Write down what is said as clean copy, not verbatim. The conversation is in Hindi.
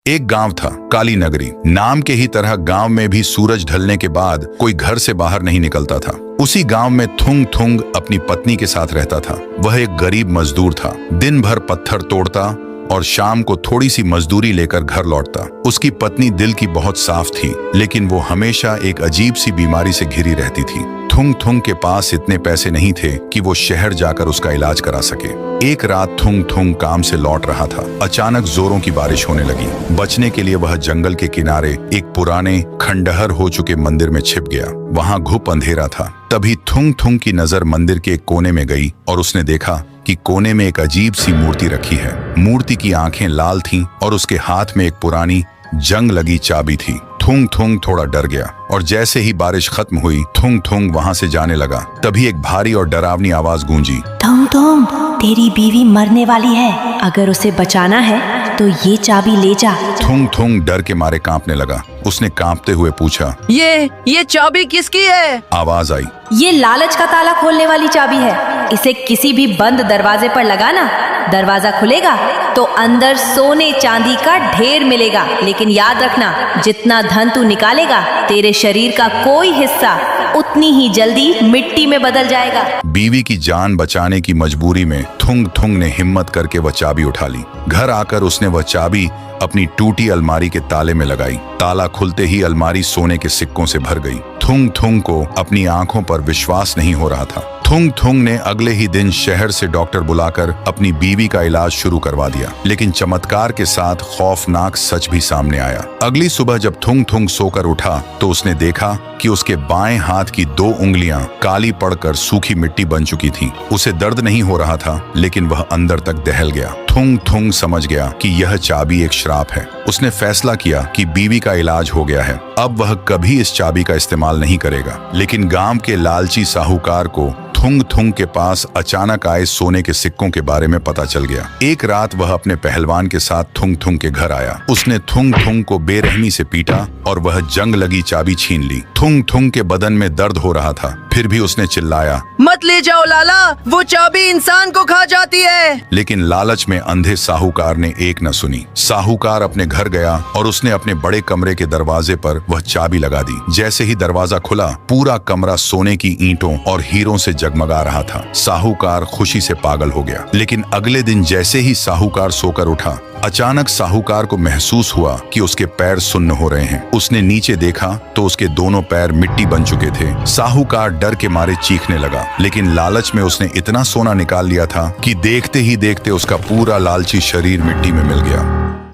एक गांव था, काली नगरी। नाम के ही तरह गांव में भी सूरज ढलने के बाद कोई घर से बाहर नहीं निकलता था। उसी गांव में थुंग थुंग अपनी पत्नी के साथ रहता था। वह एक गरीब मजदूर था। दिन भर पत्थर तोड़ता और शाम को थोड़ी सी मजदूरी लेकर घर लौटता। उसकी पत्नी दिल की बहुत साफ थी, लेकिन वो हमेशा एक अजीब सी बीमारी से घिरी रहती थी। थुंग थुंग के पास इतने पैसे नहीं थे कि वो शहर जाकर उसका इलाज करा सके। एक रात थुंग थुंग काम से लौट रहा था। अचानक जोरों की बारिश होने लगी। बचने के लिए वह जंगल के किनारे एक पुराने खंडहर हो चुके मंदिर में छिप गया। वहां घुप अंधेरा था। तभी थुंग थुंग की नजर मंदिर के एक कोने में गई और उसने देखा कि कोने में एक अजीब सी मूर्ति रखी है। मूर्ति की आंखें लाल थीं और उसके हाथ में एक पुरानी जंग लगी चाबी थी। थुंग थुंग थोड़ा डर गया और जैसे ही बारिश खत्म हुई, थुंग थुंग वहां से जाने लगा। तभी एक भारी और डरावनी आवाज गूंजी, थुंग थुंग, तेरी बीवी मरने वाली है। अगर उसे बचाना है तो ये चाबी ले जा। थुंग थुंग डर के मारे कांपने लगा। उसने कांपते हुए पूछा, ये चाबी किसकी है? आवाज आई, ये लालच का ताला खोलने वाली चाबी है। इसे किसी भी बंद दरवाजे पर लगाना, दरवाजा खुलेगा तो अंदर सोने चांदी का ढेर मिलेगा। लेकिन याद रखना, जितना धन तू निकालेगा, तेरे शरीर का कोई हिस्सा उतनी ही जल्दी मिट्टी में बदल जाएगा। बीवी की जान बचाने की मजबूरी में थुंग थुंग ने हिम्मत करके वह चाबी उठा ली। घर आकर उसने वह चाबी अपनी टूटी अलमारी के ताले में लगाई। ताला खुलते ही अलमारी सोने के सिक्कों से भर गई। थुंग थुंग को अपनी आंखों पर विश्वास नहीं हो रहा था। थुंग थुंग ने अगले ही दिन शहर से डॉक्टर बुलाकर अपनी बीवी का इलाज शुरू करवा दिया। लेकिन चमत्कार के साथ खौफनाक सच भी सामने आया। अगली सुबह जब थुंग थुंग सोकर उठा तो उसने देखा कि उसके बाएं हाथ की 2 उंगलियां काली पड़कर सूखी मिट्टी बन चुकी थीं। उसे दर्द नहीं हो रहा था, लेकिन वह अंदर तक दहल गया। थुंग थुंग समझ गया कि यह चाबी एक श्राप है। उसने फैसला किया कि बीवी का इलाज हो गया है, अब वह कभी इस चाबी का इस्तेमाल नहीं करेगा। लेकिन गांव के लालची साहूकार को थुंग थुंग के पास अचानक आए सोने के सिक्कों के बारे में पता चल गया। एक रात वह अपने पहलवान के साथ थुंग थुंग के घर आया। उसने थुंग थुंग को बेरहमी से पीटा और वह जंग लगी चाबी छीन ली। थुंग थुंग के बदन में दर्द हो रहा था, फिर भी उसने चिल्लाया, मत ले जाओ लाला, वो चाबी इंसान को खा जाती है। लेकिन लालच में अंधे साहूकार ने एक न सुनी। साहूकार अपने घर गया और उसने अपने बड़े कमरे के दरवाजे पर वह चाबी लगा दी। जैसे ही दरवाजा खुला, पूरा कमरा सोने की ईंटों और हीरों से जगमगा रहा था। साहूकार खुशी से पागल हो गया। लेकिन अगले दिन जैसे ही साहूकार सोकर उठा, अचानक साहूकार को महसूस हुआ कि उसके पैर सुन्न हो रहे हैं। उसने नीचे देखा तो उसके दोनों पैर मिट्टी बन चुके थे। साहूकार डर के मारे चीखने लगा, लेकिन लालच में उसने इतना सोना निकाल लिया था कि देखते ही देखते उसका पूरा लालची शरीर मिट्टी में मिल गया।